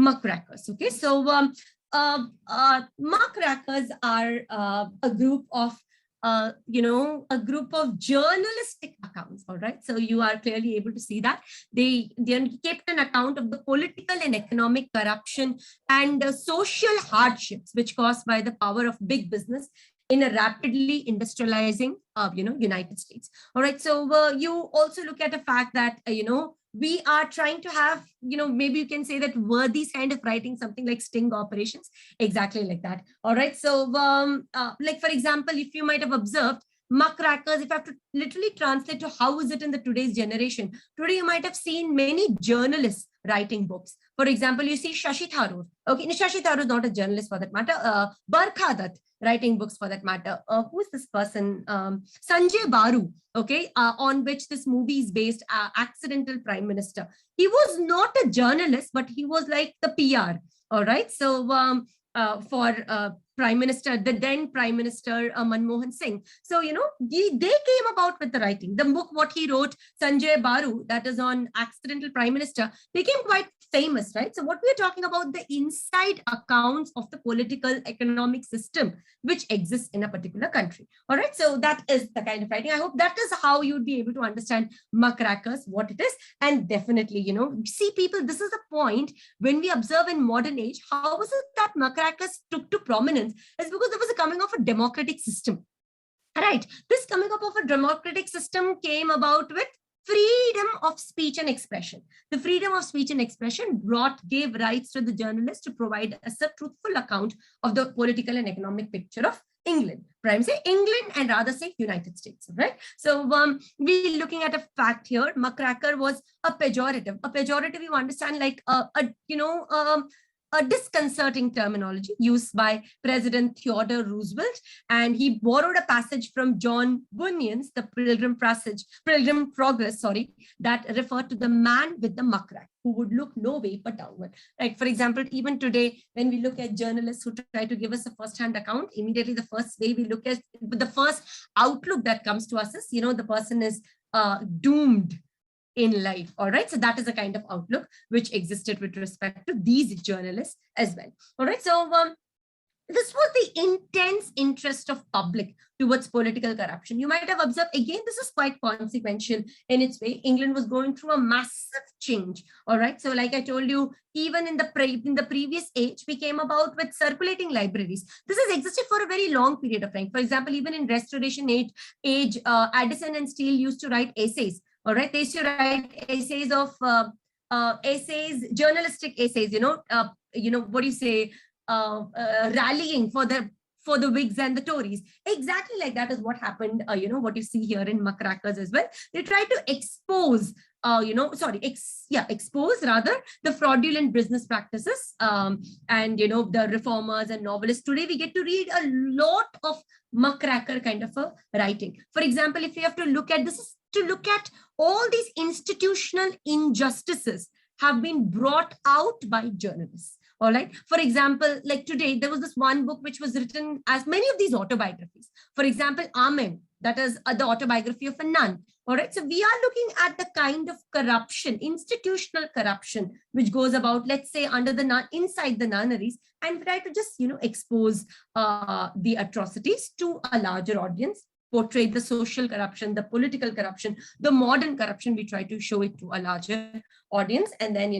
muckrakers. Okay, so muckrakers are a group of a group of journalistic accounts. All right, so you are clearly able to see that they kept an account of the political and economic corruption and social hardships which caused by the power of big business in a rapidly industrializing United States. All right, so you also look at the fact that we are trying to have, maybe you can say that worthy kind of writing, something like sting operations, exactly like that. All right, so like for example, if you might have observed, muckrakers, if I have to literally translate to how is it in the today's generation, today you might have seen many journalists writing books. For example, you see Shashi Tharoor. Okay, Shashi Tharoor is not a journalist for that matter. Barkha Dutt writing books for that matter. Who is this person? Sanjay Baru. Okay, on which this movie is based. Accidental Prime Minister. He was not a journalist, but he was like the PR. All right, so for Prime Minister, the then Prime Minister Manmohan Singh. So, they came about with the writing. The book, what he wrote, Sanjay Baru, that is on Accidental Prime Minister, became quite famous, right? So what we're talking about, the inside accounts of the political economic system which exists in a particular country. All right, so that is the kind of writing. I hope that is how you'd be able to understand muckrakers, what it is. And definitely, see people, this is the point when we observe in modern age, how was it that muckrakers took to prominence? Is because there was a coming of a democratic system. Right, this coming up of a democratic system came about with freedom of speech and expression. The freedom of speech and expression gave rights to the journalist to provide a truthful account of the political and economic picture of England. Prime say England and rather say United States, right? So we're looking at a fact here. Muckraker was a pejorative. A pejorative, you understand, like a disconcerting terminology used by President Theodore Roosevelt, and he borrowed a passage from John Bunyan's The Pilgrim Progress, that referred to the man with the muckrak who would look no way but downward. Like, for example, even today, when we look at journalists who try to give us a first-hand account, immediately the first way we look at the first outlook that comes to us is, the person is doomed in life. All right, so that is a kind of outlook which existed with respect to these journalists as well. All right, so this was the intense interest of public towards political corruption. You might have observed, again, this is quite consequential in its way. England was going through a massive change. All right, so like I told you, even in the previous age, we came about with circulating libraries. This has existed for a very long period of time. For example, even in Restoration age, Addison and Steele used to write essays. All right, they used to write essays of journalistic essays. What do you say? Rallying for the Whigs and the Tories. Exactly like that is what happened. What you see here in Muckrakers as well. They try to expose. Expose rather the fraudulent business practices and the reformers and novelists. Today we get to read a lot of muckraker kind of a writing. For example, if you have to look at this, is to look at all these institutional injustices have been brought out by journalists. All right. For example, like today, there was this one book which was written as many of these autobiographies. For example, Amen, that is the autobiography of a nun. All right. So we are looking at the kind of corruption, institutional corruption, which goes about, let's say, inside the nunneries, and try to just, expose the atrocities to a larger audience, portray the social corruption, the political corruption, the modern corruption. We try to show it to a larger audience. And then,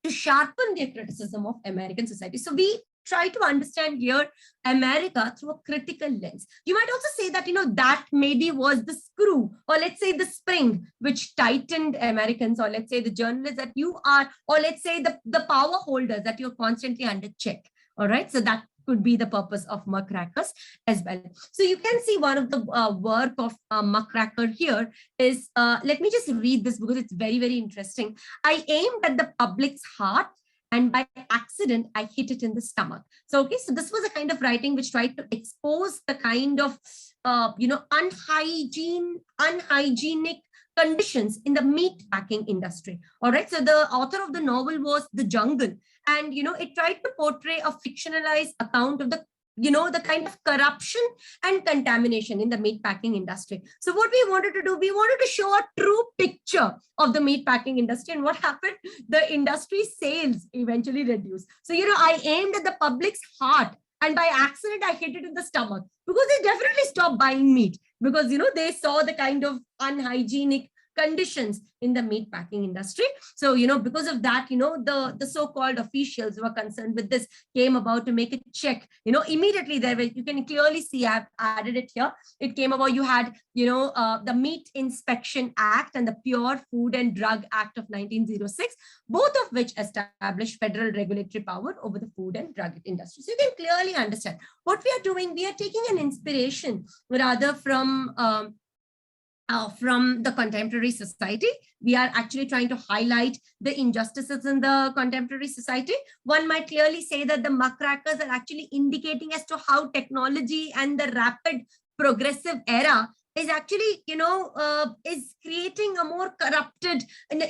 to sharpen their criticism of American society. So we try to understand here America through a critical lens. You might also say that, that maybe was the screw, or let's say the spring, which tightened Americans, or let's say the journalists that you are, or let's say the power holders that you're constantly under check. All right, so that could be the purpose of muckrakers as well. So you can see one of the work of muckraker here is, let me just read this because it's very, very interesting. I aimed at the public's heart, and by accident, I hit it in the stomach. So, okay, so this was a kind of writing which tried to expose the kind of, unhygienic conditions in the meat packing industry. All right, so the author of the novel was The Jungle, and it tried to portray a fictionalized account of the the kind of corruption and contamination in the meat packing industry. So what we wanted to do, we wanted to show a true picture of the meat packing industry. And what happened? The industry sales eventually reduced. So, I aimed at the public's heart, and by accident, I hit it in the stomach, because they definitely stopped buying meat, because, they saw the kind of unhygienic conditions in the meat packing industry. So, because of that, the so-called officials who were concerned with this came about to make a check. Immediately there, you can clearly see, I've added it here. It came about, you had, the Meat Inspection Act and the Pure Food and Drug Act of 1906, both of which established federal regulatory power over the food and drug industry. So you can clearly understand what we are doing. We are taking an inspiration rather from the contemporary society. We are actually trying to highlight the injustices in the contemporary society. One might clearly say that the muckrakers are actually indicating as to how technology and the rapid progressive era is actually, is creating a more corrupted and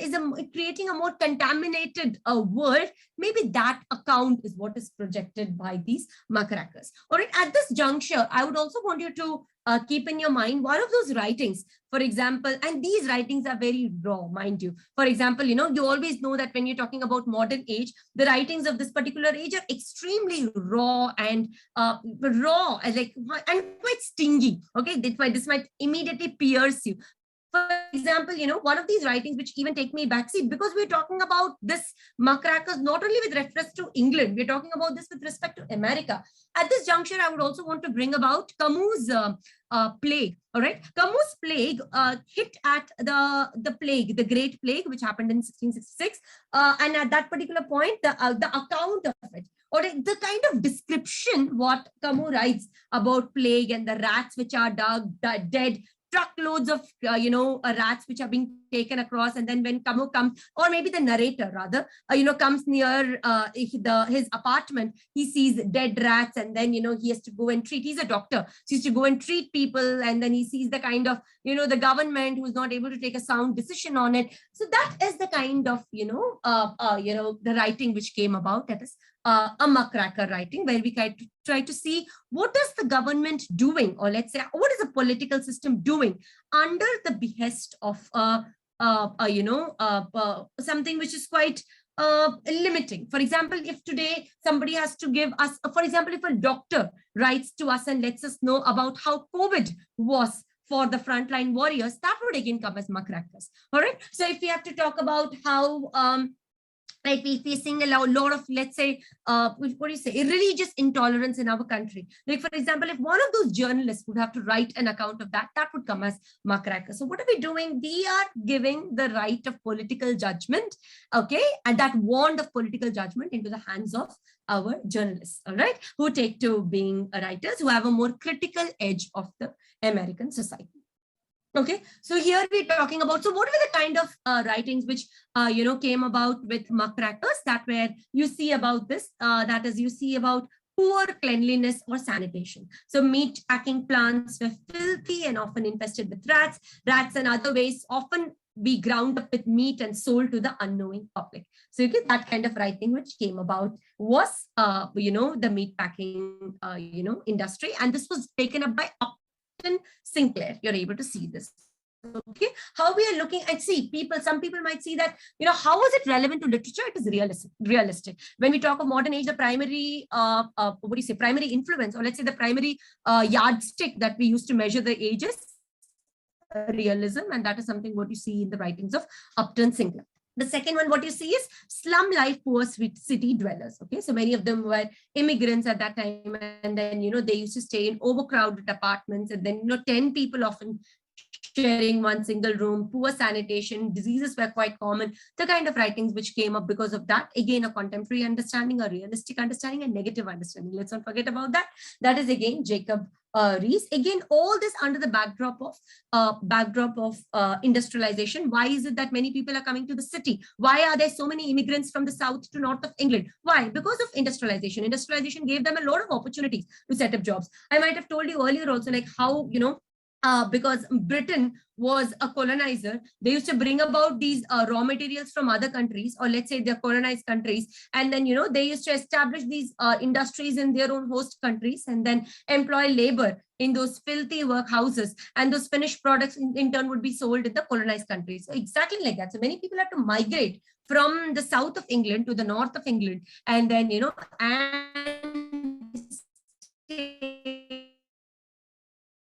creating a more contaminated world. Maybe that account is what is projected by these muckrakers. All right, at this juncture, I would also want you to keep in your mind one of those writings, for example, and these writings are very raw, mind you. For example, you always know that when you're talking about modern age, the writings of this particular age are extremely raw and quite stingy. Okay, this might immediately pierce you. For example, one of these writings which even take me backseat, because we're talking about this muckrakers not only with reference to England, we're talking about this with respect to America. At this juncture, I would also want to bring about Camus' plague. All right, Camus' plague hit at the plague, the Great Plague, which happened in 1666, and at that particular point, the account of it, or the kind of description what Camus writes about plague and the rats which are dead, truckloads of rats which are being taken across, and then when Camus comes, or maybe the narrator rather, comes near his apartment, he sees dead rats, and then he has to go and treat. He's a doctor, so he has to go and treat people, and then he sees the kind of the government who's not able to take a sound decision on it. So that is the kind of the writing which came about. That is a muckraker writing, where we try to see what is the government doing, or let's say what is the political system doing under the behest of something which is quite limiting. For example, if today somebody has to give us, for example, if a doctor writes to us and lets us know about how COVID was for the frontline warriors, that would again come as muckrakers. All right. So if we have to talk about how like we're facing a lot of, let's say, religious intolerance in our country. Like, for example, if one of those journalists would have to write an account of that, that would come as muckraker. So what are we doing? We are giving the right of political judgment, okay, and that wand of political judgment into the hands of our journalists, all right, who take to being writers, who have a more critical edge of the American society. Okay, so here we're talking about, so what were the kind of writings which, came about with muckrakers, that where you see about this, that is, you see about poor cleanliness or sanitation. So meat packing plants were filthy and often infested with rats. Rats and other waste often be ground up with meat and sold to the unknowing public. So you get that kind of writing which came about was, the meat packing, industry. And this was taken up by Sinclair. You're able to see this. Okay, how we are looking and see some people might see that, how is it relevant to literature? It is realistic. When we talk of modern age, the primary, primary influence, or let's say the primary yardstick that we used to measure the ages, realism, and that is something what you see in the writings of Upton Sinclair. The second one, what you see is slum life, poor city dwellers. Okay, so many of them were immigrants at that time, and then they used to stay in overcrowded apartments, and then 10 people often sharing one single room. Poor sanitation, diseases were quite common. The kind of writings which came up because of that, again, a contemporary understanding, a realistic understanding, and negative understanding. Let's not forget about that. That is again Jacob Riis. Again, all this under the backdrop of industrialization. Why is it that many people are coming to the city? Why are there so many immigrants from the south to north of England? Why? Because of industrialization. Industrialization gave them a lot of opportunities to set up jobs. I might have told you earlier also, like how because Britain was a colonizer, they used to bring about these raw materials from other countries, or let's say they're colonized countries. And then, they used to establish these industries in their own host countries and then employ labor in those filthy workhouses. And those finished products in turn would be sold in the colonized countries. So exactly like that. So many people have to migrate from the south of England to the north of England, and then, and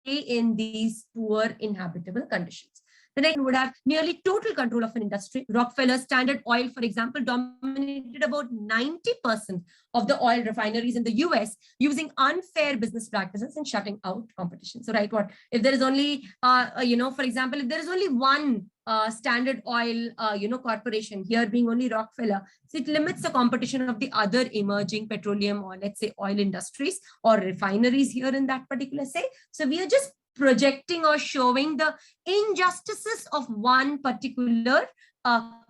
in these poor inhabitable conditions. The next would have nearly total control of an industry. Rockefeller Standard Oil, for example, dominated about 90% of the oil refineries in the US, using unfair business practices and shutting out competition. So, right, what if there is only, for example, if there is only one Standard Oil, corporation, here being only Rockefeller, so it limits the competition of the other emerging petroleum or let's say oil industries or refineries here in that particular say. So we are just projecting or showing the injustices of one particular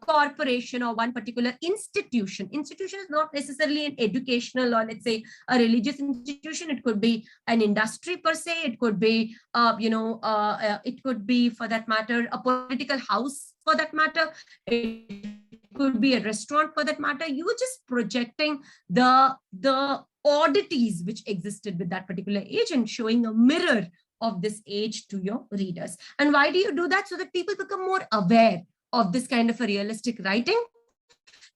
corporation or one particular institution. Institution is not necessarily an educational or let's say a religious institution. It could be an industry per se. It could be, it could be for that matter, a political house for that matter. It could be a restaurant for that matter. You were just projecting the oddities which existed with that particular age and showing a mirror of this age to your readers. And why do you do that? So that people become more aware of this kind of a realistic writing.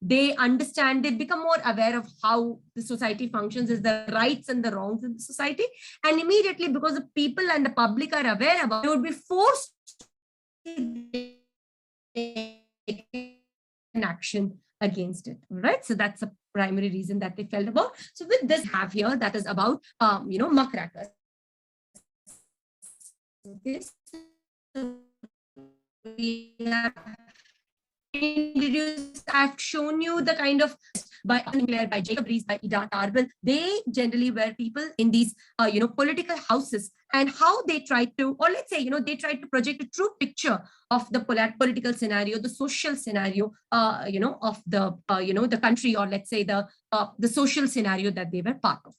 They understand, they become more aware of how the society functions, is the rights and the wrongs in the society. And immediately, because the people and the public are aware about it, they would be forced to take an action against it. Right? So that's a primary reason that they felt about. So with this have here, that is about, muckrakers. Okay, so we have introduced, I've shown you the kind of by Jacob Rees, by Ida Tarbell. They generally were people in these, political houses, and how they tried to, or let's say, they tried to project a true picture of the political scenario, the social scenario, of the, the country, or let's say the social scenario that they were part of.